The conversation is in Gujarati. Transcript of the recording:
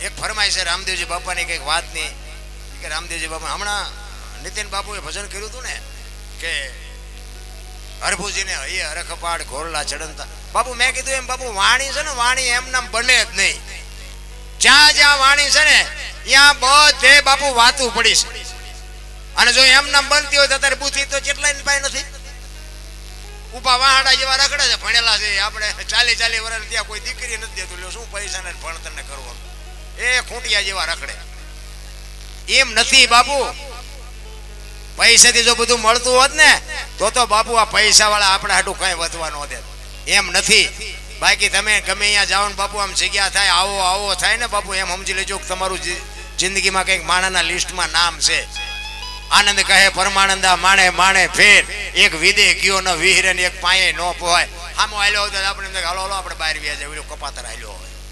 એક ફરમાય છે રામદેવજી બાપાની કંઈક વાતની કે રામદેવજી બાપા હમણાં નીતિન બાપુએ ભજન કર્યું હતું ને કે હરભુજીને હૈયે હરખપાડ ઘોરલા ચડંતા. બાપુ મેં કીધું એમ બાપુ વાણી છે ને વાણી એમ નામ બને જ નહીં. જ્યાં જ્યાં વાણી છે ને ત્યાં બધે બાપુ વાતું પડી છે. અને જો એમ નામ બનતી હોય તો અત્યારે બુદ્ધિ તો કેટલાય પાસે નથી. ઉપા વાહડા જેવા રખડે છે, ભણેલા છે. આપણે 40 વર્ષ ત્યાં કોઈ દીકરી નથી દેતું, શું પૈસા ને ભણતર ને કરવું, એ ખૂંટિયા જેવા રખડે. એમ નથી બાપુ. પૈસાથી જો બધું મળતું હોત ને તો બાપુ આ પૈસા વાળા આપણે હાટું કઈ વધવા ન દે. એમ નથી. બાકી તમે ગમે અહીંયા જાઓ ને બાપુ આમ જગ્યા થાય, આવો આવો થાય ને બાપુ, એમ સમજી લેજો કે તમારું જિંદગીમાં કંઈક માણાના લિસ્ટમાં નામ છે. આનંદ કહે પરમાનંદા માણે માણે ફેર, એક વિદે ગયો ન વિહરે ને એક પાયે ન પોહાય. આમ હાલ્યો આપણે હાલો આપણે બહાર વ્યા જાય, કપાતર હાલ્યો હોય.